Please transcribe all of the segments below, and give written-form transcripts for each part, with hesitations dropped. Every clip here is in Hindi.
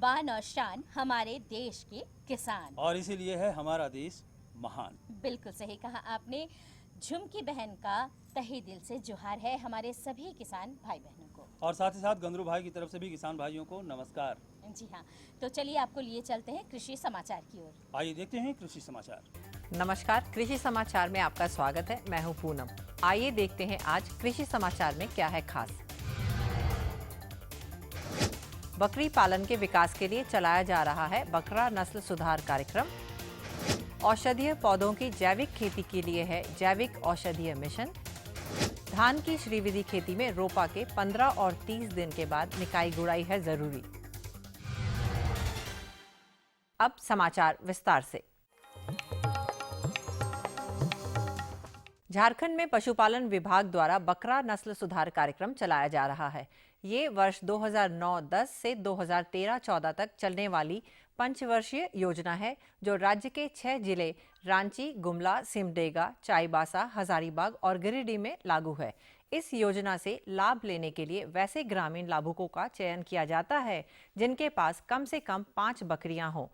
बान और शान हमारे देश के किसान। और इसीलिए है हमारा देश महान। बिल्कुल सही कहा आपने। झुमकी बहन का तहे दिल से जोहार है हमारे सभी किसान भाई बहनों को। और साथ ही साथ गंदरू भाई की तरफ से भी किसान भाइयों को नमस्कार। जी हाँ, तो चलिए आपको लिए चलते हैं कृषि समाचार की ओर। आइए देखते हैं कृषि समाचार। नमस्कार, कृषि समाचार में आपका स्वागत है। मैं हूं पूनम। आइए देखते हैं आज कृषि समाचार में क्या है खास। बकरी पालन के विकास के लिए चलाया जा रहा है बकरा नस्ल सुधार कार्यक्रम। औषधीय पौधों की जैविक खेती के लिए है जैविक औषधीय मिशन। धान की श्रीविधि खेती में रोपा के 15 और 30 दिन के बाद निकाई गुड़ाई है जरूरी। अब समाचार विस्तार से। झारखंड में पशुपालन विभाग द्वारा बकरा नस्ल सुधार कार्यक्रम चलाया जा रहा है। ये वर्ष 2009-10 से 2013-14 तक चलने वाली पंचवर्षीय योजना है, जो राज्य के 6 जिले रांची, गुमला, सिमडेगा, चाईबासा, हजारीबाग और गिरिडीह में लागू है। इस योजना से लाभ लेने के लिए वैसे ग्रामीण लाभुकों का चयन किया जाता है जिनके पास कम से कम 5 बकरियां हों।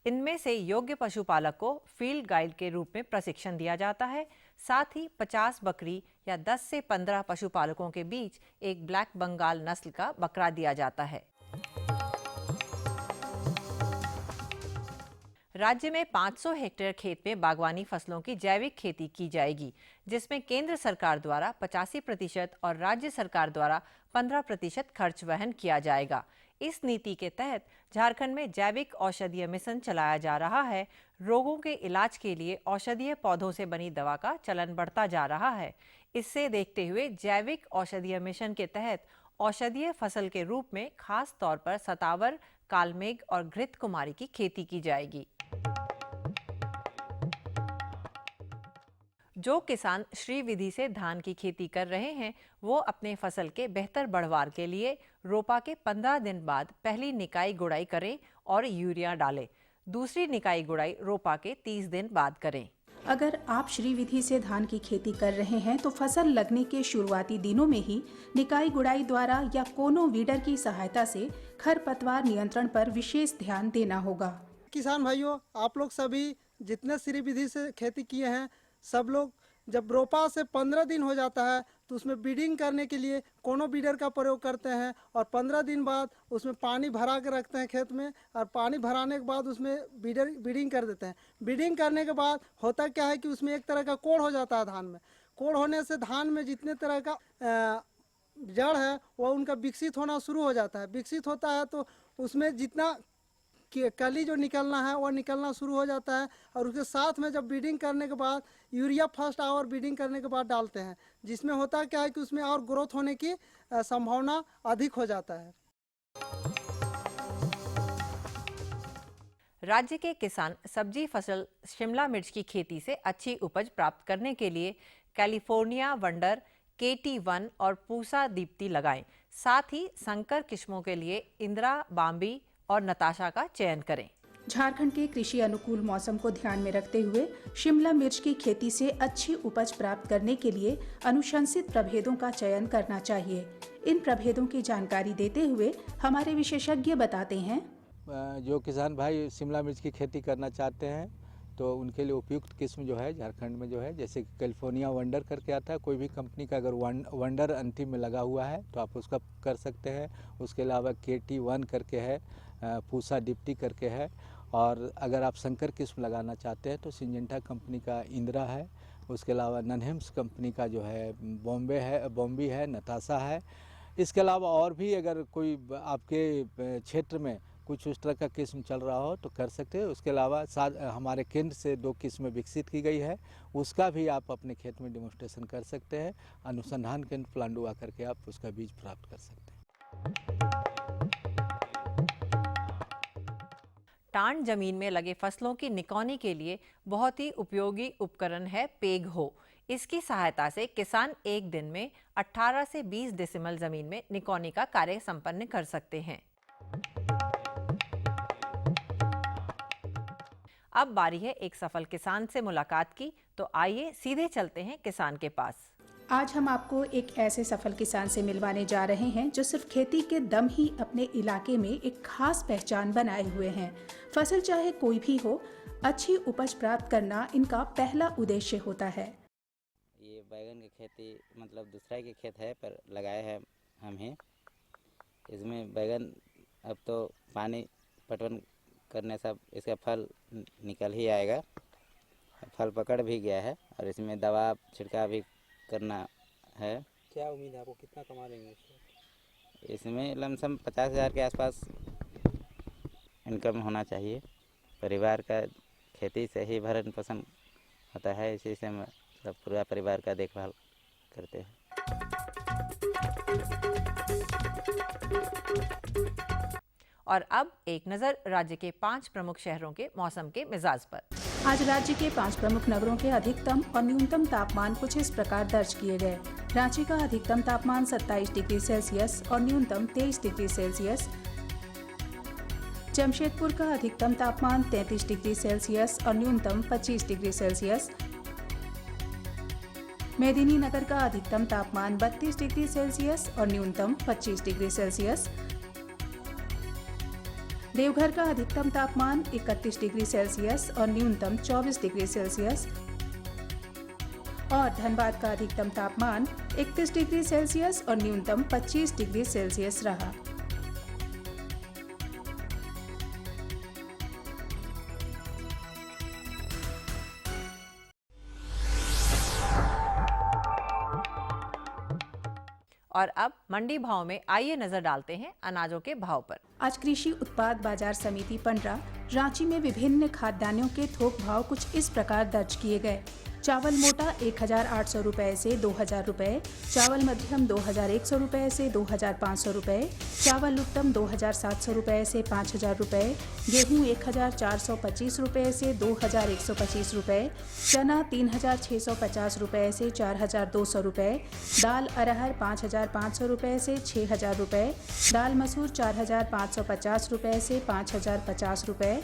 इनमें से योग्य पशुपालक को फील्ड गाइड के रूप में प्रशिक्षण दिया जाता है। साथ ही 50 बकरी या 10 से 15 पशुपालकों के बीच एक ब्लैक बंगाल नस्ल का बकरा दिया जाता है। राज्य में 500 हेक्टेयर खेत में बागवानी फसलों की जैविक खेती की जाएगी, जिसमें केंद्र सरकार द्वारा 85% और राज्य सरकार द्वारा 15% खर्च वहन किया जाएगा। इस नीति के तहत झारखंड में जैविक औषधीय मिशन चलाया जा रहा है। रोगों के इलाज के लिए औषधीय पौधों से बनी दवा का चलन बढ़ता जा रहा है। इससे देखते हुए जैविक औषधीय मिशन के तहत औषधीय फसल के रूप में खास तौर पर सतावर, कालमेघ और घृत कुमारी की खेती की जाएगी। जो किसान श्रीविधि से धान की खेती कर रहे हैं, वो अपने फसल के बेहतर बढ़वार के लिए रोपा के 15 दिन बाद पहली निकाई गुड़ाई करें और यूरिया डालें। दूसरी निकाई गुड़ाई रोपा के 30 दिन बाद करें। अगर आप श्रीविधि से धान की खेती कर रहे हैं तो फसल लगने के शुरुआती दिनों में ही निकाई गुड़ाई द्वारा या कोनो वीडर की सहायता से खरपतवार नियंत्रण पर विशेष ध्यान देना होगा। किसान भाइयों, आप लोग सभी जितने श्रीविधि से खेती किए हैं, सब लोग जब रोपा से 15 दिन हो जाता है तो उसमें बीडिंग करने के लिए कोनो बीडर का प्रयोग करते हैं और 15 दिन बाद उसमें पानी भरा के रखते हैं खेत में, और पानी भराने के बाद उसमें बीडिंग कर देते हैं। बीडिंग करने के बाद होता क्या है कि उसमें एक तरह का कोढ़ हो जाता है धान में। कोढ़ होने से धान में जितने तरह का जड़ है वह उनका विकसित होना शुरू हो जाता है। विकसित होता है तो उसमें जितना कली जो निकलना है वह निकलना शुरू हो जाता है, और उसके साथ में जब बीडिंग करने के बाद यूरिया फर्स्ट आवर बीडिंग करने के बाद डालते हैं, जिसमें होता क्या है कि उसमें और ग्रोथ होने की संभावना अधिक हो जाता है। राज्य के किसान सब्जी फसल शिमला मिर्च की खेती से अच्छी उपज प्राप्त करने के लिए कैलिफोर्निया वंडर, KT1 और पूसा दीप्ति लगाएं। साथ ही संकर किस्मों के लिए इंदिरा, बाम्बी और नताशा का चयन करें। झारखंड के कृषि अनुकूल मौसम को ध्यान में रखते हुए शिमला मिर्च की खेती से अच्छी उपज प्राप्त करने के लिए अनुशंसित प्रभेदों का चयन करना चाहिए। इन प्रभेदों की जानकारी देते हुए हमारे विशेषज्ञ बताते हैं, जो किसान भाई शिमला मिर्च की खेती करना चाहते हैं तो उनके लिए उपयुक्त किस्म जो है झारखंड में जो है, जैसे कैलिफोर्निया वंडर करके आता है। कोई भी कंपनी का अगर वंडर अंतिम में लगा हुआ है तो आप उसका कर सकते हैं। उसके अलावा KT1 करके है, पूसा डिप्टी करके है। और अगर आप संकर किस्म लगाना चाहते हैं तो सिंजेंटा कंपनी का इंदिरा है। उसके अलावा ननहेम्स कंपनी का जो है बॉम्बी है, नताशा है। इसके अलावा और भी अगर कोई आपके क्षेत्र में कुछ उस तरह का किस्म चल रहा हो तो कर सकते हैं। उसके अलावा हमारे केंद्र से 2 किस्में विकसित की गई है, उसका भी आप अपने खेत में डेमोन्स्ट्रेशन कर सकते हैं। अनुसंधान केंद्र प्लांडुआ करके आप उसका बीज प्राप्त कर सकते हैं। टांड जमीन में लगे फसलों की निकौनी के लिए बहुत ही उपयोगी उपकरण है पेग हो। इसकी सहायता से किसान एक दिन में 18 से 20 डेसिमल जमीन में निकौनी का कार्य संपन्न कर सकते हैं। अब बारी है एक सफल किसान से मुलाकात की, तो आइए सीधे चलते हैं किसान के पास। आज हम आपको एक ऐसे सफल किसान से मिलवाने जा रहे हैं जो सिर्फ खेती के दम ही अपने इलाके में एक खास पहचान बनाए हुए हैं। फसल चाहे कोई भी हो, अच्छी उपज प्राप्त करना इनका पहला उद्देश्य होता है। ये बैगन की खेती मतलब दूसरा के खेत है पर लगाए हैं हम ही। इसमें बैगन अब तो पानी पटवन करने सब इसका फल निकल ही आएगा। फल पकड़ भी गया है और इसमें दवा छिड़काव भी करना है। क्या उम्मीद है आपको, कितना कमा लेंगे इसमें लमसम 50,000 के आसपास इनकम होना चाहिए। परिवार का खेती से ही भरण पोषण होता है, इसी से मतलब पूरा परिवार का देखभाल करते हैं। और अब एक नजर राज्य के 5 प्रमुख शहरों के मौसम के मिजाज पर। आज राज्य के 5 प्रमुख नगरों के अधिकतम और न्यूनतम तापमान कुछ इस प्रकार दर्ज किए गए। रांची का अधिकतम तापमान 27 डिग्री सेल्सियस और न्यूनतम 23 डिग्री सेल्सियस। जमशेदपुर का अधिकतम तापमान 33 डिग्री सेल्सियस और न्यूनतम 25 डिग्री सेल्सियस। मेदिनीनगर का अधिकतम तापमान 32 डिग्री सेल्सियस और न्यूनतम 25 डिग्री सेल्सियस। देवघर का अधिकतम तापमान 31 डिग्री सेल्सियस और न्यूनतम 24 डिग्री सेल्सियस और धनबाद का अधिकतम तापमान 31 डिग्री सेल्सियस और न्यूनतम 25 डिग्री सेल्सियस रहा। और अब मंडी भाव में आइए नजर डालते हैं अनाजों के भाव पर। आज कृषि उत्पाद बाजार समिति पंडरा रांची में विभिन्न खाद्यान्नों के थोक भाव कुछ इस प्रकार दर्ज किए गए। चावल मोटा 1,800 रुपए से 2,000 रुपए, चावल मध्यम 2,100 रुपए से 2,500 रुपए, चावल उत्तम 2,700 रुपए से 5,000 रुपए, गेहूं 1,425 रुपए से 2,125 रुपए, चना 3,650 रुपए से 4,200 रुपए, दाल अरहर 5,500 रुपए से 6,000 रुपए, दाल मसूर 4,550 रुपए से 5,050 रुपए,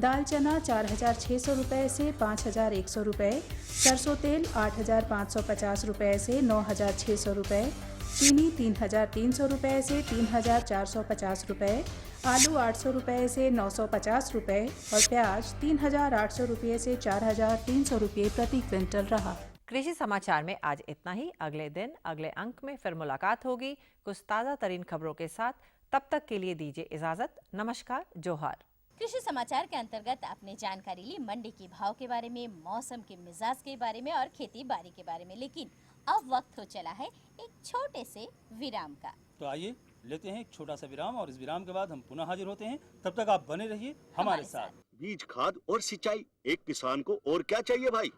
दाल चना 4,600 रुपए से 5,100 रुपए, सरसों तेल 8,550 रुपए से 9,600 रुपए, चीनी 3,300 रुपए से 3,450 रुपए, आलू 800 रुपए से 950 रुपए और प्याज 3,800 रुपए से 4,300 रुपए प्रति क्विंटल रहा। कृषि समाचार में आज इतना ही। अगले दिन अगले अंक में फिर मुलाकात होगी कुछ ताज़ा तरीन खबरों के साथ। तब तक के लिए दीजिए इजाजत। नमस्कार, जोहार। कृषि समाचार के अंतर्गत आपने जानकारी ली मंडी के भाव के बारे में, मौसम के मिजाज के बारे में और खेती बाड़ी के बारे में। लेकिन अब वक्त हो चला है एक छोटे से विराम का। तो आइए लेते हैं एक छोटा सा विराम और इस विराम के बाद हम पुनः हाजिर होते हैं। तब तक आप बने रहिए हमारे साथ। बीज, खाद और सिंचाई, एक किसान को और क्या चाहिए भाई?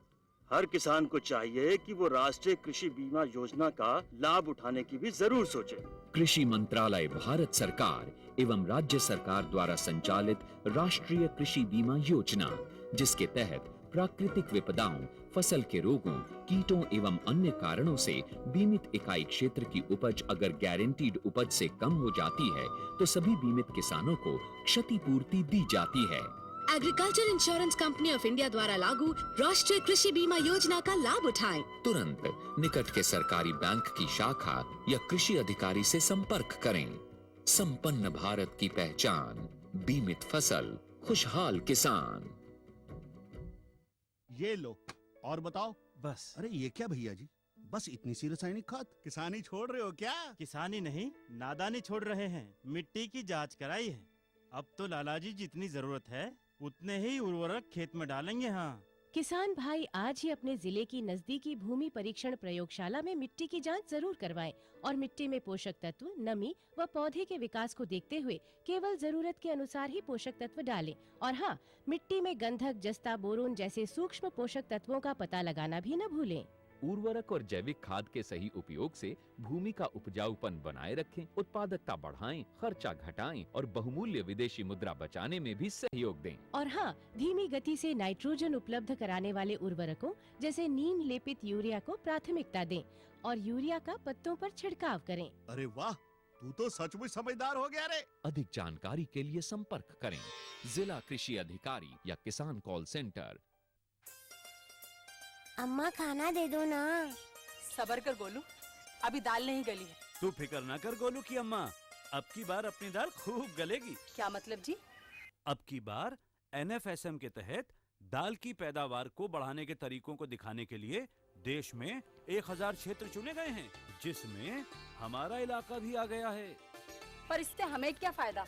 हर किसान को चाहिए कि वो राष्ट्रीय कृषि बीमा योजना का लाभ उठाने की भी जरूर सोचे। कृषि मंत्रालय, भारत सरकार एवं राज्य सरकार द्वारा संचालित राष्ट्रीय कृषि बीमा योजना, जिसके तहत प्राकृतिक विपदाओं, फसल के रोगों, कीटों एवं अन्य कारणों से बीमित इकाई क्षेत्र की उपज अगर गारंटीड उपज से कम हो जाती है तो सभी बीमित किसानों को क्षतिपूर्ति दी जाती है। Agriculture insurance company of India द्वारा लागू राष्ट्रीय कृषि बीमा योजना का लाभ उठाएं। तुरंत निकट के सरकारी बैंक की शाखा या कृषि अधिकारी से संपर्क करें। संपन्न भारत की पहचान, बीमित फसल, खुशहाल किसान। ये लो और बताओ। बस। अरे ये क्या भैया जी, बस इतनी सी रासायनिक खाद? किसानी छोड़ रहे हो क्या? किसानी नहीं, नादानी छोड़ रहे हैं। मिट्टी की जांच कराई है। अब तो लालाजी जितनी जरूरत है उतने ही उर्वरक खेत में डालेंगे। हाँ, किसान भाई आज ही अपने जिले की नजदीकी भूमि परीक्षण प्रयोगशाला में मिट्टी की जांच जरूर करवाएं और मिट्टी में पोषक तत्व, नमी व पौधे के विकास को देखते हुए केवल जरूरत के अनुसार ही पोषक तत्व डालें। और हाँ, मिट्टी में गंधक, जस्ता, बोरोन जैसे सूक्ष्म पोषक तत्वों का पता लगाना भी न भूलें। उर्वरक और जैविक खाद के सही उपयोग से भूमि का उपजाऊपन बनाए रखें, उत्पादकता बढ़ाएं, खर्चा घटाएं और बहुमूल्य विदेशी मुद्रा बचाने में भी सहयोग दें। और हाँ, धीमी गति से नाइट्रोजन उपलब्ध कराने वाले उर्वरकों जैसे नीम लेपित यूरिया को प्राथमिकता दें और यूरिया का पत्तों पर छिड़काव करें। अरे वाह, तू तो सचमुच समझदार हो गया रे। अधिक जानकारी के लिए संपर्क करें जिला कृषि अधिकारी या किसान कॉल सेंटर। अम्मा खाना दे दो ना। सबर कर गोलू, अभी दाल नहीं गली है। तू फिक्र ना कर गोलू की अम्मा, अब की बार अपनी दाल खूब गलेगी। क्या मतलब जी? अब की बार NFSM के तहत दाल की पैदावार को बढ़ाने के तरीकों को दिखाने के लिए देश में 1000 क्षेत्र चुने गए हैं, जिसमें हमारा इलाका भी आ गया है। पर इससे हमें क्या फायदा?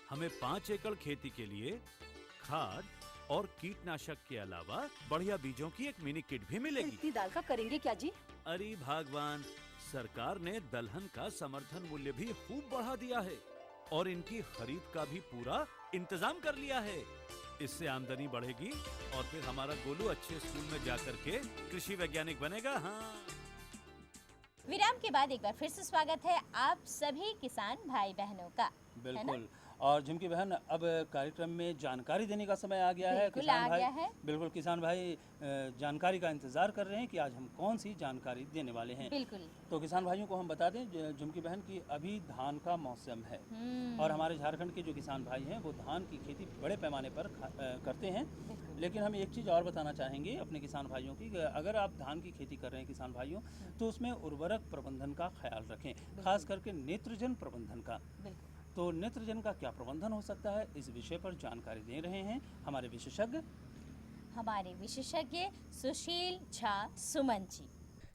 हमें 5 एकड़ खेती के लिए खाद और कीटनाशक के अलावा बढ़िया बीजों की एक मिनी किट भी मिलेगी। इतनी दाल का करेंगे क्या जी? अरे भगवान, सरकार ने दलहन का समर्थन मूल्य भी खूब बढ़ा दिया है और इनकी खरीद का भी पूरा इंतजाम कर लिया है। इससे आमदनी बढ़ेगी और फिर हमारा गोलू अच्छे स्कूल में जाकर के कृषि वैज्ञानिक बनेगा। हाँ। विराम के बाद एक बार फिर से स्वागत है आप सभी किसान भाई बहनों का। बिल्कुल। और झुमकी बहन, अब कार्यक्रम में जानकारी देने का समय आ गया है। बिल्कुल किसान आ भाई, गया है। बिल्कुल किसान भाई जानकारी का इंतजार कर रहे हैं कि आज हम कौन सी जानकारी देने वाले हैं। बिल्कुल। तो किसान भाइयों को हम बता दें झुमकी बहन की अभी धान का मौसम है और हमारे झारखंड के जो किसान भाई हैं वो धान की खेती बड़े पैमाने पर करते हैं। लेकिन हम एक चीज़ और बताना चाहेंगे अपने किसान भाइयों की, अगर आप धान की खेती कर रहे हैं किसान भाइयों, तो उसमें उर्वरक प्रबंधन का ख्याल रखें, खास करके नेत्रजन प्रबंधन का। तो नेत्रजन का क्या प्रबंधन हो सकता है, इस विषय पर जानकारी दे रहे हैं हमारे विशेषज्ञ सुशील झा सुमन जी।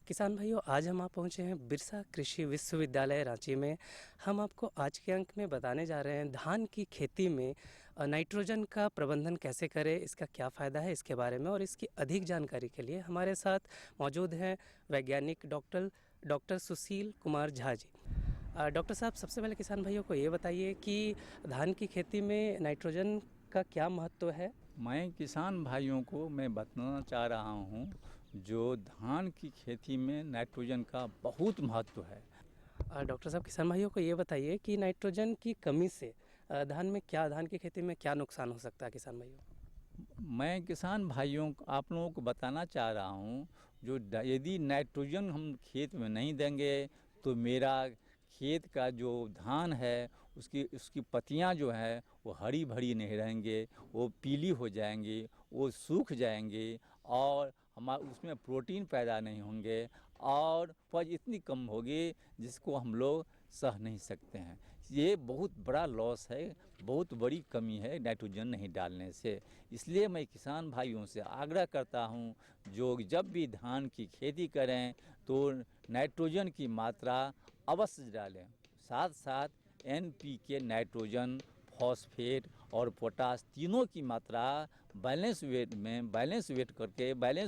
किसान भाइयों, आज हम पहुंचे हैं बिरसा कृषि विश्वविद्यालय रांची में। हम आपको आज के अंक में बताने जा रहे हैं धान की खेती में नाइट्रोजन का प्रबंधन कैसे करें, इसका क्या फ़ायदा है, इसके बारे में। और इसकी अधिक जानकारी के लिए हमारे साथ मौजूद हैं वैज्ञानिक डॉक्टर सुशील कुमार झा जी। डॉक्टर साहब, सबसे पहले किसान भाइयों को ये बताइए कि धान की खेती में नाइट्रोजन का क्या महत्व है। मैं किसान भाइयों को मैं बताना चाह रहा हूँ जो धान की खेती में नाइट्रोजन का बहुत महत्व है। डॉक्टर साहब, किसान भाइयों को ये बताइए कि नाइट्रोजन की कमी से धान की खेती में क्या नुकसान हो सकता है किसान भाइयों। मैं किसान भाइयों आप लोगों को बताना चाह रहा हूँ जो यदि नाइट्रोजन हम खेत में नहीं देंगे तो मेरा खेत का जो धान है उसकी पत्तियां जो है वो हरी भरी नहीं रहेंगे, वो पीली हो जाएंगी, वो सूख जाएंगी और उसमें प्रोटीन पैदा नहीं होंगे और उपज इतनी कम होगी जिसको हम लोग सह नहीं सकते हैं। ये बहुत बड़ा लॉस है, बहुत बड़ी कमी है नाइट्रोजन नहीं डालने से। इसलिए मैं किसान भाइयों से आग्रह करता हूं जो जब भी धान की खेती करें तो नाइट्रोजन की मात्रा अवश्य डालें, साथ साथ NPK, नाइट्रोजन, फॉस्फेट और पोटास तीनों की मात्रा बैलेंस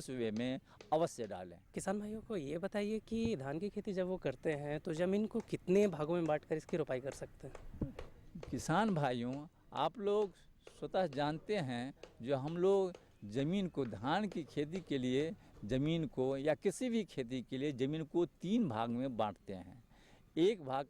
वे में अवश्य डालें। किसान भाइयों को ये बताइए कि धान की खेती जब वो करते हैं तो ज़मीन को कितने भागों में बांटकर इसकी रोपाई कर सकते हैं। किसान भाइयों, आप लोग स्वतः जानते हैं जो हम लोग ज़मीन को धान की खेती के लिए ज़मीन को या किसी भी खेती के लिए ज़मीन को 3 भाग में बांटते हैं। एक भाग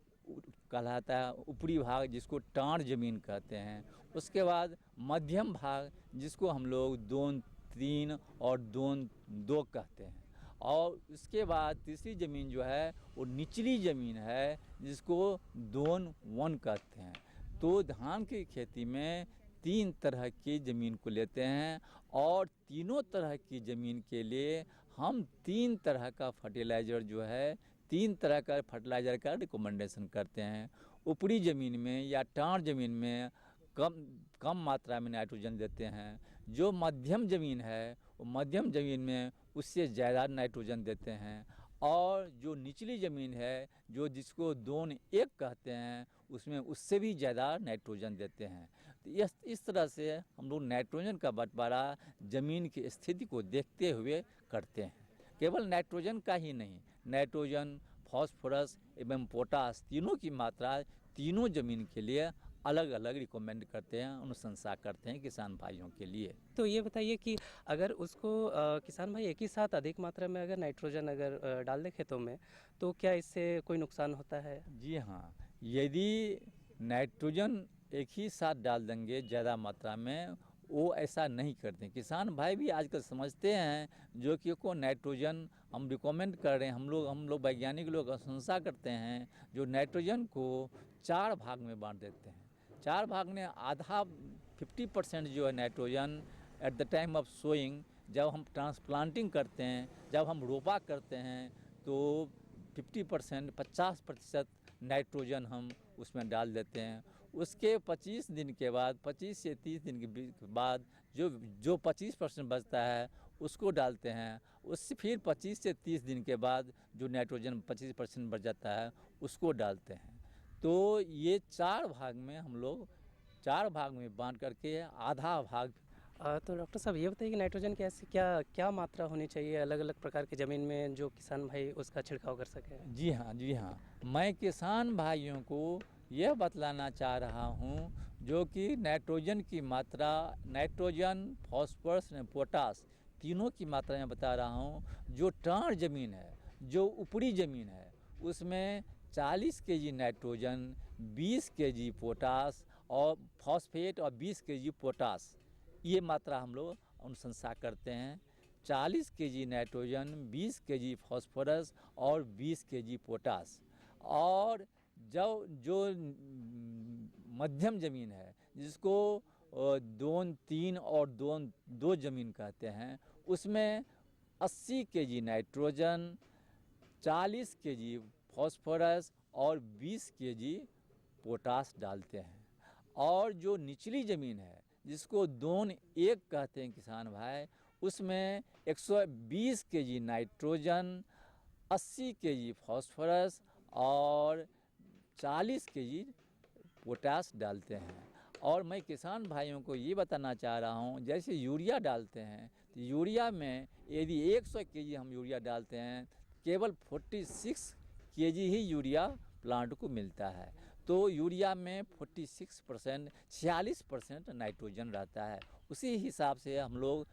कहलाता है ऊपरी भाग जिसको टाण ज़मीन कहते हैं, उसके बाद मध्यम भाग जिसको हम लोग 2-3 और 2 कहते हैं, और उसके बाद तीसरी ज़मीन जो है वो निचली ज़मीन है जिसको 2-1 कहते हैं। तो धान की खेती में 3 तरह की ज़मीन को लेते हैं और तीनों तरह की ज़मीन के लिए हम 3 तरह का फर्टिलाइज़र जो है 3 तरह का फर्टिलाइज़र का रिकमेंडेशन करते हैं। ऊपरी ज़मीन में या टाण ज़मीन में कम मात्रा में नाइट्रोजन देते हैं। जो मध्यम ज़मीन है वो मध्यम ज़मीन में उससे ज़्यादा नाइट्रोजन देते हैं, और जो निचली ज़मीन है जो जिसको 2-1 कहते हैं उसमें उससे भी ज़्यादा नाइट्रोजन देते हैं। तो इस तरह से हम लोग नाइट्रोजन का बंटवारा ज़मीन की स्थिति को देखते हुए करते हैं। केवल नाइट्रोजन का ही नहीं, नाइट्रोजन, फास्फोरस एवं पोटास तीनों की मात्रा तीनों ज़मीन के लिए अलग अलग रिकमेंड करते हैं, अनुशंसा करते हैं किसान भाइयों के लिए। तो ये बताइए कि अगर उसको किसान भाई एक ही साथ अधिक मात्रा में अगर नाइट्रोजन अगर डाल दे खेतों में तो क्या इससे कोई नुकसान होता है। जी हाँ, यदि नाइट्रोजन एक ही साथ डाल देंगे ज़्यादा मात्रा में, वो ऐसा नहीं करते। किसान भाई भी आजकल समझते हैं जो कि को नाइट्रोजन हम रिकमेंड कर रहे हैं, हम लोग वैज्ञानिक लोग अनुशंसा करते हैं जो नाइट्रोजन को 4 भाग में बांट देते हैं। 4 भाग में आधा 50% जो है nitrogen at the time of sowing, जब हम ट्रांसप्लांटिंग करते हैं, जब हम रोपा करते हैं तो 50% 50% नाइट्रोजन हम उसमें डाल देते हैं। उसके 25 दिन के बाद 25 से 30 दिन के बाद जो 25% बचता है उसको डालते हैं। उससे फिर 25 से 30 दिन के बाद जो नाइट्रोजन 25% बच जाता है उसको डालते हैं। तो ये 4 भाग में हम लोग 4 भाग में बांट करके आधा भाग। तो डॉक्टर साहब ये बताइए कि नाइट्रोजन की ऐसी क्या मात्रा होनी चाहिए अलग अलग प्रकार की ज़मीन में जो किसान भाई उसका छिड़काव कर सके? जी हाँ, मैं किसान भाइयों को यह बतलाना चाह रहा हूँ जो कि नाइट्रोजन की मात्रा, नाइट्रोजन, फॉस्फोरस, पोटास तीनों की मात्रा मैं बता रहा हूँ। जो टाण ज़मीन है, जो ऊपरी ज़मीन है, उसमें 40 केजी नाइट्रोजन, 20 केजी पोटास और फॉस्फेट और 20 केजी पोटास, ये मात्रा हम लोग अनुशंसा करते हैं। 40 केजी नाइट्रोजन, 20 केजी फॉस्फोरस और 20 केजी पोटास। और जो मध्यम ज़मीन है जिसको 2, 3 और 2 ज़मीन कहते हैं, उसमें 80 केजी नाइट्रोजन, 40 केजी फॉस्फोरस और 20 केजी पोटास डालते हैं। और जो निचली ज़मीन है जिसको 2-1 कहते हैं किसान भाई, उसमें 120 केजी नाइट्रोजन, 80 केजी फॉस्फोरस और 40 केजी पोटास डालते हैं। और मैं किसान भाइयों को ये बताना चाह रहा हूँ, जैसे यूरिया डालते हैं तो यूरिया में यदि 100 केजी हम यूरिया डालते हैं, केवल 46 केजी ही यूरिया प्लांट को मिलता है। तो यूरिया में 46% नाइट्रोजन रहता है। उसी हिसाब से हम लोग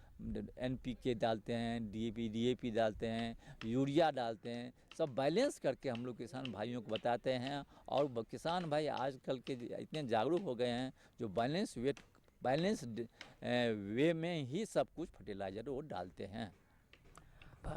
NPK डालते हैं, DAP डालते हैं, यूरिया डालते हैं, सब बैलेंस करके हम लोग किसान भाइयों को बताते हैं। और किसान भाई आजकल के इतने जागरूक हो गए हैं जो बैलेंस वे में ही सब कुछ फर्टिलाइज़र वो डालते हैं।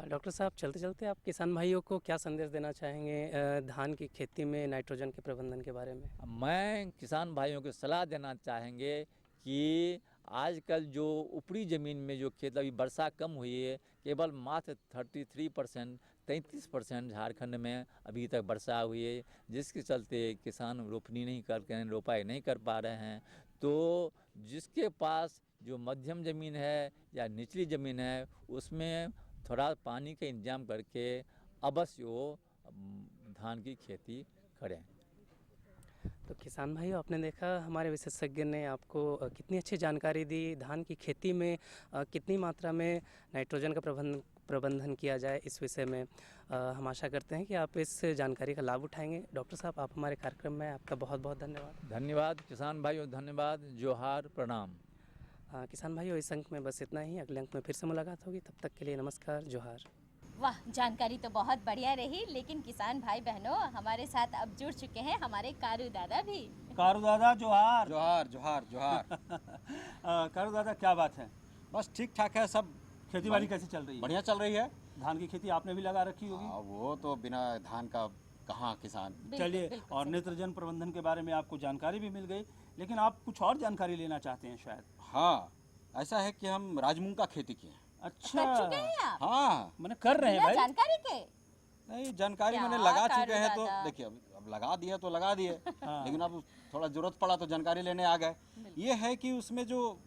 डॉक्टर साहब चलते चलते आप किसान भाइयों को क्या संदेश देना चाहेंगे धान की खेती में नाइट्रोजन के प्रबंधन के बारे में? मैं किसान भाइयों को सलाह देना चाहेंगे कि आजकल जो ऊपरी ज़मीन में जो खेत अभी वर्षा कम हुई है, केवल मात्र 33% झारखंड में अभी तक वर्षा हुई है, जिसके चलते किसान रोपाई नहीं कर पा रहे हैं। तो जिसके पास जो मध्यम ज़मीन है या निचली ज़मीन है उसमें थोड़ा पानी का इंतजाम करके अवश्य वो धान की खेती करें। तो किसान भाइयों, आपने देखा हमारे विशेषज्ञ ने आपको कितनी अच्छी जानकारी दी। धान की खेती में कितनी मात्रा में नाइट्रोजन का प्रबंधन किया जाए, इस विषय में हम आशा करते हैं कि आप इस जानकारी का लाभ उठाएंगे। डॉक्टर साहब, आप हमारे कार्यक्रम में आपका बहुत बहुत धन्यवाद। धन्यवाद किसान भाइयों, धन्यवाद, जोहार, प्रणाम। किसान भाइयों, इस अंक में बस इतना ही। अगले अंक में फिर से मुलाकात होगी, तब तक के लिए नमस्कार, जोहार। वाह, जानकारी तो बहुत बढ़िया रही, लेकिन किसान भाई बहनों, हमारे साथ अब जुड़ चुके हैं हमारे कारू दादा भी। कारू दादा, जोहार। जोहार जोहार जोहार। कारू दादा, क्या बात है? बस ठीक ठाक है सब। खेती बाड़ी कैसी चल रही है? बढ़िया चल रही है। धान की खेती आपने भी लगा रखी होगी? वो तो बिना धान का कहाँ किसान। चलिए, और नेत्रजन प्रबंधन के बारे में आपको जानकारी भी मिल गई, लेकिन आप कुछ और जानकारी लेना चाहते हैं शायद? हाँ, ऐसा है कि हम राजमूंग का खेती किए। अच्छा, हाँ, मैंने कर रहे हैं भाई। जानकारी के नहीं, जानकारी मैंने लगा चुके हैं। तो देखिए, अब लगा दिए तो लगा दिए। लेकिन अब थोड़ा जरूरत पड़ा तो जानकारी लेने आ गए। ये है कि उसमें जो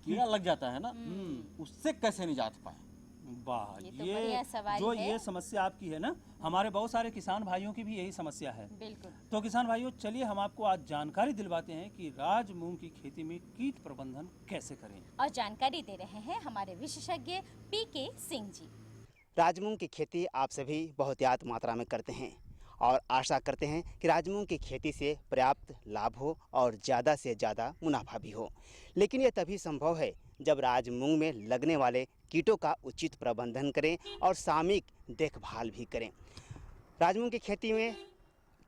कीड़ा लग जाता है ना, उससे कैसे निजात पाए। वाह, ये समस्या आपकी है ना, हमारे बहुत सारे किसान भाइयों की भी यही समस्या है। बिल्कुल। तो किसान भाइयों, चलिए हम आपको आज जानकारी दिलवाते हैं कि राजमूंग की खेती में कीट प्रबंधन कैसे करें। और जानकारी दे रहे हैं हमारे विशेषज्ञ PK सिंह जी। राजमूंग की खेती आप सभी बहुतायत मात्रा में करते हैं और आशा करते हैं कि राजमूंग की खेती से पर्याप्त लाभ हो और ज़्यादा से ज़्यादा मुनाफा भी हो। लेकिन यह तभी संभव है जब राजमूंग में लगने वाले कीटों का उचित प्रबंधन करें और सामयिक देखभाल भी करें। राजमूंग की खेती में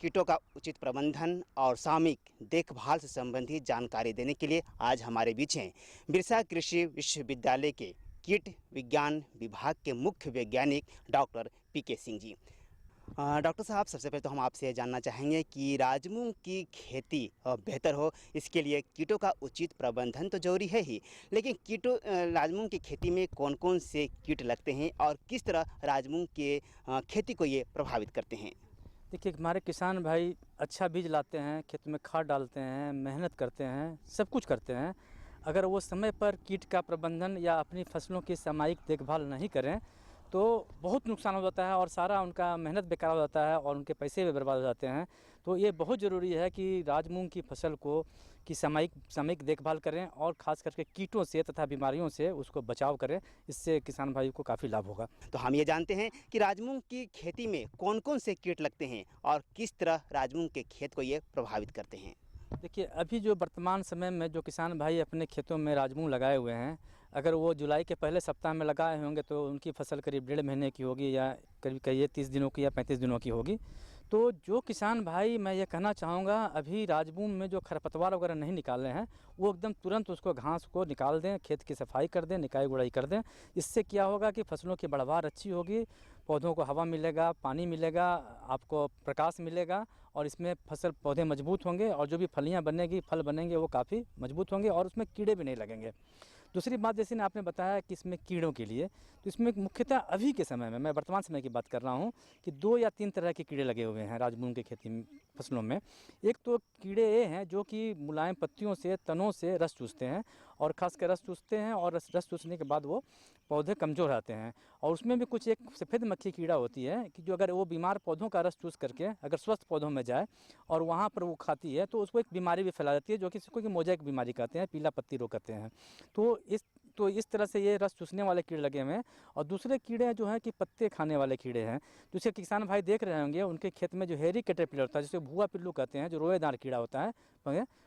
कीटों का उचित प्रबंधन और सामयिक देखभाल से संबंधित जानकारी देने के लिए आज हमारे बीच हैं बिरसा कृषि विश्वविद्यालय के कीट विज्ञान विभाग के मुख्य वैज्ञानिक doctor PK Singh ji. Doctor साहब, सबसे पहले तो हम आपसे जानना चाहेंगे कि राजमूंग की खेती बेहतर हो, इसके लिए कीटों का उचित प्रबंधन तो जरूरी है ही, लेकिन राजमूंग की खेती में कौन कौन से कीट लगते हैं और किस तरह राजमूंग के खेती को ये प्रभावित करते हैं? देखिए, हमारे किसान भाई अच्छा बीज लाते हैं, खेत में खाद डालते हैं, मेहनत करते हैं, सब कुछ करते हैं। अगर वो समय पर कीट का प्रबंधन या अपनी फसलों की सामयिक देखभाल नहीं करें तो बहुत नुकसान हो जाता है और सारा उनका मेहनत बेकार हो जाता है और उनके पैसे भी बर्बाद हो जाते हैं। तो ये बहुत ज़रूरी है कि राजमूंग की फसल की सामयिक देखभाल करें और ख़ास करके कीटों से तथा बीमारियों से उसको बचाव करें। इससे किसान भाइयों को काफ़ी लाभ होगा। तो हम ये जानते हैं कि राजमूंग की खेती में कौन कौन से कीट लगते हैं और किस तरह राजमूंग के खेत को ये प्रभावित करते हैं? देखिए, अभी जो वर्तमान समय में जो किसान भाई अपने खेतों में राजमूंग लगाए हुए हैं, अगर वो जुलाई के पहले सप्ताह में लगाए होंगे तो उनकी फसल करीब 1.5 महीने की होगी या करीब कहिए 30 दिनों की या 35 दिनों की होगी। तो जो किसान भाई, मैं ये कहना चाहूँगा, अभी राजमूंग में जो खरपतवार वगैरह नहीं निकाले हैं वो एकदम तुरंत उसको घास को निकाल दें, खेत की सफाई कर दें, निकाई गुड़ाई कर दें। इससे क्या होगा कि फसलों की बढ़वार अच्छी होगी, पौधों को हवा मिलेगा, पानी मिलेगा, आपको प्रकाश मिलेगा और इसमें पौधे मजबूत होंगे और जो भी फलियाँ बनेगी, फल बनेंगे वो काफ़ी मजबूत होंगे और उसमें कीड़े भी नहीं लगेंगे। दूसरी बात, जैसे आपने बताया कि इसमें कीड़ों के लिए, तो इसमें मुख्यतः अभी के समय में, मैं वर्तमान समय की बात कर रहा हूँ, कि 2 या 3 तरह के कीड़े लगे हुए हैं राजमूंग की खेती में फसलों में। एक तो कीड़े ये हैं जो कि मुलायम पत्तियों से, तनों से रस चूसते हैं और खासकर रस चूसते हैं और रस चूसने के बाद वो पौधे कमज़ोर आते हैं। और उसमें भी कुछ एक सफ़ेद मक्खी कीड़ा होती है कि जो अगर वो बीमार पौधों का रस चूस करके अगर स्वस्थ पौधों में जाए और वहाँ पर वो खाती है तो उसको एक बीमारी भी फैला जाती है जो कि इसको कि मोज़ेक बीमारी कहते हैं, पीला पत्ती रोग कहते हैं। तो इस तरह से ये रस चूसने वाले कीड़े लगे हुए हैं। और दूसरे कीड़े जो हैं कि पत्ते खाने वाले कीड़े हैं, जिसे किसान भाई देख रहे होंगे उनके खेत में जो हेरी कैटरपिलर होता है, जिसे भुआ पिल्लू कहते हैं, जो रोएदार कीड़ा होता है,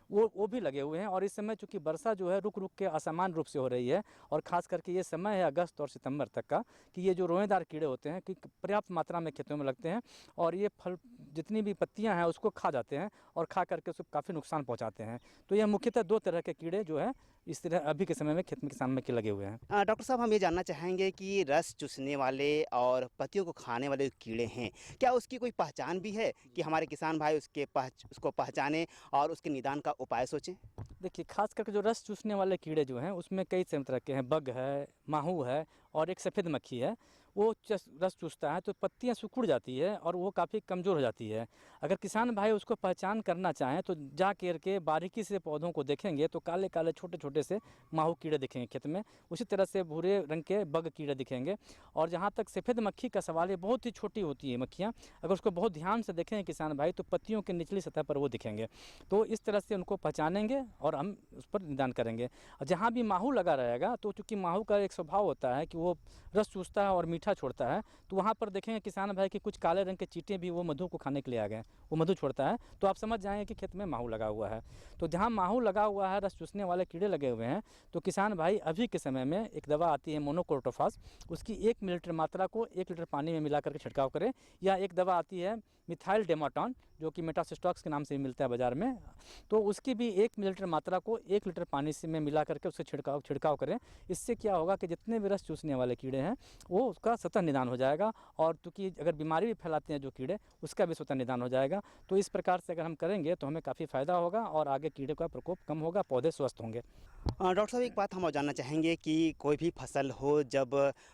वो भी लगे हुए हैं। और इस समय चूँकि वर्षा जो है रुक रुक के असमान रूप से हो रही है और ख़ास करके ये समय है अगस्त और सितंबर तक का कि ये जो रोएदार कीड़े होते हैं कि पर्याप्त मात्रा में खेतों में लगते हैं और ये फल जितनी भी पत्तियां हैं उसको खा जाते हैं और खा करके उसको काफ़ी नुकसान पहुंचाते हैं। तो ये मुख्यतः 2 तरह के कीड़े जो है इस तरह अभी के समय में खेत में किसान में लगे हुए हैं। डॉक्टर साहब, हम ये जानना चाहेंगे कि रस चूसने वाले और पत्तियों को खाने वाले कीड़े हैं, क्या उसकी कोई पहचान भी है कि हमारे किसान भाई उसको पहचाने और उसके निदान का उपाय सोचें? देखिए, खास करके जो रस चूसने वाले कीड़े जो हैं उसमें कई तरह के हैं। बग है, माहू है और एक सफ़ेद मक्खी है। वो रस चूसता है तो पत्तियां सिकुड़ जाती है और वो काफ़ी कमज़ोर हो जाती है। अगर किसान भाई उसको पहचान करना चाहें तो जा कर के बारीकी से पौधों को देखेंगे तो काले काले छोटे छोटे से माहू कीड़े दिखेंगे खेत में, उसी तरह से भूरे रंग के बग कीड़े दिखेंगे। और जहाँ तक सफ़ेद मक्खी का सवाल है, बहुत ही छोटी होती है मक्खियाँ, अगर उसको बहुत ध्यान से देखें किसान भाई तो पत्तियों के निचली सतह पर वो दिखेंगे। तो इस तरह से उनको पहचानेंगे और हम उस पर निदान करेंगे। और जहाँ भी माहू लगा रहेगा तो चूँकि माहू का एक स्वभाव होता है कि वो रस चूसता है और मीठा छोड़ता है, तो वहाँ पर देखेंगे किसान भाई कि कुछ काले रंग के चींटे भी वो मधु को खाने के लिए आ गए, वो मधु छोड़ता है, तो आप समझ जाएंगे कि खेत में माहू लगा हुआ है। तो जहाँ माहू लगा हुआ है, रस चूसने वाले कीड़े लगे हुए हैं, तो किसान भाई अभी के समय में एक दवा आती है मोनोक्रोटोफास, उसकी 1 मिलीलीटर मात्रा को 1 लीटर पानी में मिला करके छिड़काव करें। या एक दवा आती है मिथाइल डेमाटॉन जो कि मेटासिस्टॉक्स के नाम से मिलता है बाज़ार में, तो उसकी भी 1 मिलीलीटर मात्रा को 1 लीटर पानी से में मिला करके उससे छिड़काव करें। इससे क्या होगा कि जितने भी रस चूसने वाले कीड़े हैं वो उसका स्वतः निदान हो जाएगा और क्योंकि अगर बीमारी भी फैलाते हैं जो कीड़े, उसका भी स्वतः निदान हो जाएगा। तो इस प्रकार से अगर हम करेंगे तो हमें काफ़ी फ़ायदा होगा और आगे कीड़े का प्रकोप कम होगा, पौधे स्वस्थ होंगे। डॉक्टर साहब, एक बात हम और जानना चाहेंगे कि कोई भी फसल हो जब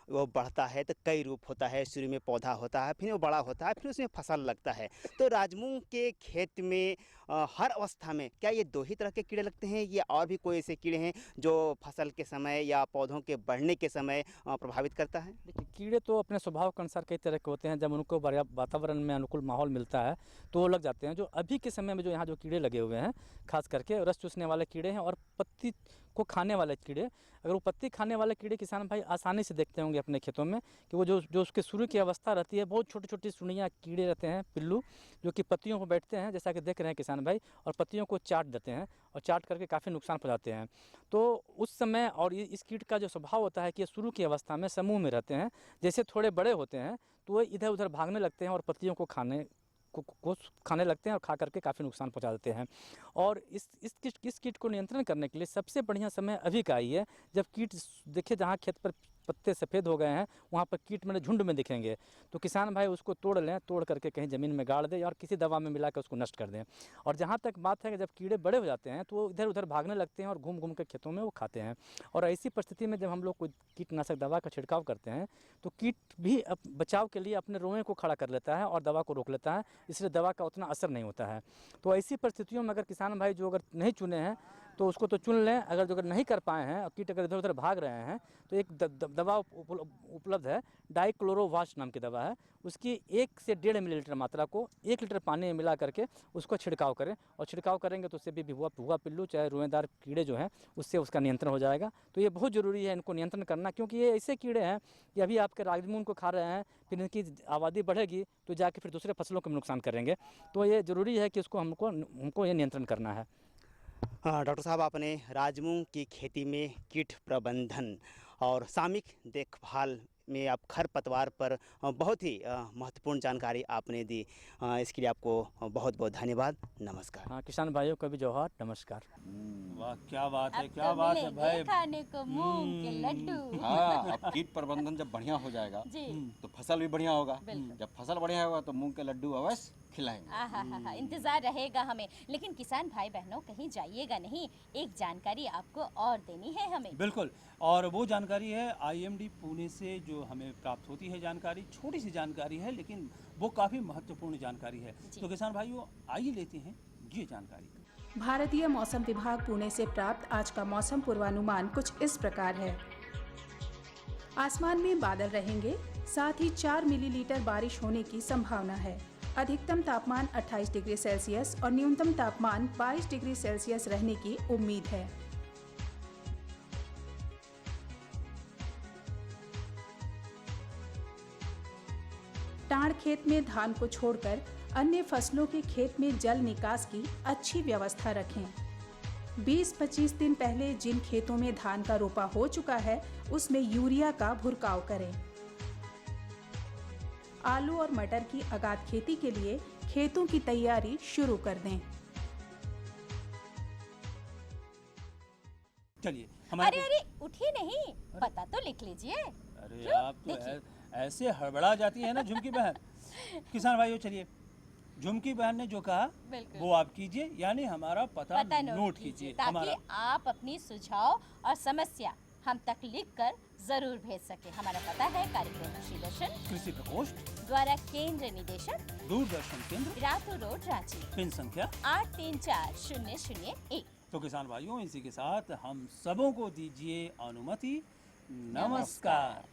वो बढ़ता है तो कई रूप होता है। शुरू में पौधा होता है, फिर वो बड़ा होता है, फिर उसमें फसल लगता है। तो राजमूंग के खेत में हर अवस्था में क्या ये 2 ही तरह के कीड़े लगते हैं या और भी कोई ऐसे कीड़े हैं जो फसल के समय या पौधों के बढ़ने के समय प्रभावित करता है? देखिए, कीड़े तो अपने स्वभाव के अनुसार कई तरह के होते हैं। जब उनको वातावरण में अनुकूल माहौल मिलता है तो वो लग जाते हैं। जो अभी के समय में जो यहाँ जो कीड़े लगे हुए हैं, खास करके रस चूसने वाले कीड़े हैं और पत्ती को खाने वाले कीड़े। अगर वो पत्ती खाने वाले कीड़े किसान भाई आसानी से देखते होंगे अपने खेतों में कि वो जो उसके शुरू की अवस्था रहती है, बहुत छोटी छोटी सुनियाँ कीड़े रहते हैं, पिल्लू, जो कि पत्तियों पर बैठते हैं जैसा कि देख रहे हैं किसान भाई, और पत्तियों को चाट देते हैं और चाट करके काफ़ी नुकसान पहुँचाते हैं। तो उस समय और इस कीट का जो स्वभाव होता है कि शुरू की अवस्था में समूह में रहते हैं, जैसे थोड़े बड़े होते हैं तो वो इधर उधर भागने लगते हैं और पत्तियों को खाने लगते हैं और खा करके काफ़ी नुकसान पहुंचा देते हैं। और इस कीट को नियंत्रण करने के लिए सबसे बढ़िया समय अभी का ही है, जब कीट देखिए जहाँ खेत पर पत्ते सफ़ेद हो गए हैं वहाँ पर कीट मेरे झुंड में दिखेंगे, तो किसान भाई उसको तोड़ लें, तोड़ करके कहीं ज़मीन में गाड़ दें और किसी दवा में मिला कर उसको नष्ट कर दें। और जहाँ तक बात है कि जब कीड़े बड़े हो जाते हैं तो वो इधर उधर भागने लगते हैं और घूम घूम कर खेतों में वो खाते हैं। और ऐसी परिस्थिति में जब हम लोग कोई कीटनाशक दवा का छिड़काव करते हैं तो कीट भी बचाव के लिए अपने रोएं को खड़ा कर लेता है और दवा को रोक लेता है, इसलिए दवा का उतना असर नहीं होता है। तो ऐसी परिस्थितियों में अगर किसान भाई जो अगर नहीं चुने हैं तो उसको तो चुन लें, अगर जो अगर नहीं कर पाए हैं और कीट अगर इधर उधर भाग रहे हैं तो एक दवा उपलब्ध है, डाइक्लोरोवास नाम की दवा है, उसकी 1 से 1.5 मिलीलीटर मात्रा को 1 लीटर पानी में मिला करके उसको छिड़काव करें। और छिड़काव करेंगे तो उससे भी भुआ पिल्लू चाहे रुएदार कीड़े जो हैं उससे उसका नियंत्रण हो जाएगा। तो ये बहुत ज़रूरी है इनको नियंत्रण करना, क्योंकि ये ऐसे कीड़े हैं कि अभी आपके राजमून को खा रहे हैं, फिर इनकी आबादी बढ़ेगी तो जाके फिर दूसरे फसलों को भी नुकसान करेंगे। तो ये ज़रूरी है कि इसको हमको ये नियंत्रण करना है। हाँ डॉक्टर साहब, आपने राजमूंग की खेती में कीट प्रबंधन और सामयिक देखभाल में आप खरपतवार पर बहुत ही महत्वपूर्ण जानकारी आपने दी, इसके लिए आपको बहुत बहुत धन्यवाद। नमस्कार। हाँ, किसान भाइयों को भी जोहार, नमस्कार। वाह, क्या बात है, अब क्या तो बात है मिलेंगे भाई। खाने को मूंग के लड्डू। हाँ, अब कीट प्रबंधन जब बढ़िया हो जाएगा जी। तो फसल भी बढ़िया होगा। बिल्कुल। जब फसल बढ़िया होगा तो मूंग के लड्डू अवश्य खिलाएंगे। आहा, इंतजार रहेगा हमें। लेकिन किसान भाई बहनों कहीं जाइएगा नहीं, एक जानकारी आपको और देनी है हमें। बिल्कुल, और वो जानकारी है IMD पुणे से जो हमें प्राप्त होती है जानकारी। छोटी सी जानकारी है लेकिन वो काफ़ी महत्वपूर्ण जानकारी है। तो किसान भाइयों, आइए लेते हैं ये जानकारी। भारतीय मौसम विभाग पुणे से प्राप्त आज का मौसम पूर्वानुमान कुछ इस प्रकार है। आसमान में बादल रहेंगे, साथ ही 4 मिलीलीटर बारिश होने की संभावना है। अधिकतम तापमान 28 डिग्री सेल्सियस और न्यूनतम तापमान 22 डिग्री सेल्सियस रहने की उम्मीद है। टाण खेत में धान को छोड़कर अन्य फसलों के खेत में जल निकास की अच्छी व्यवस्था रखें। 20-25 दिन पहले जिन खेतों में धान का रोपा हो चुका है उसमें यूरिया का भुरकाव करें। आलू और मटर की आगाद खेती के लिए खेतों की तैयारी शुरू कर दें। चलिए अरे उठिए नहीं, पता तो लिख लीजिए। अरे आप तो ऐसे हड़बड़ा जाती है ना झुमकी बहन। किसान भाइयों, चलिए, झुमकी बहन ने जो कहा वो आप कीजिए, यानी हमारा पता नोट कीजिए, ताकि आप अपनी सुझाव और समस्या हम तक लिखकर जरूर भेज सके। हमारा पता है कार्यक्रम कृषि दर्शन, कृषि प्रकोष्ठ द्वारा केंद्र निदेशक, दूरदर्शन केंद्र, रातू रोड, रांची, पिन संख्या 834001। तो किसान भाइयों, इसी के साथ हम सबों को दीजिए अनुमति। नमस्कार।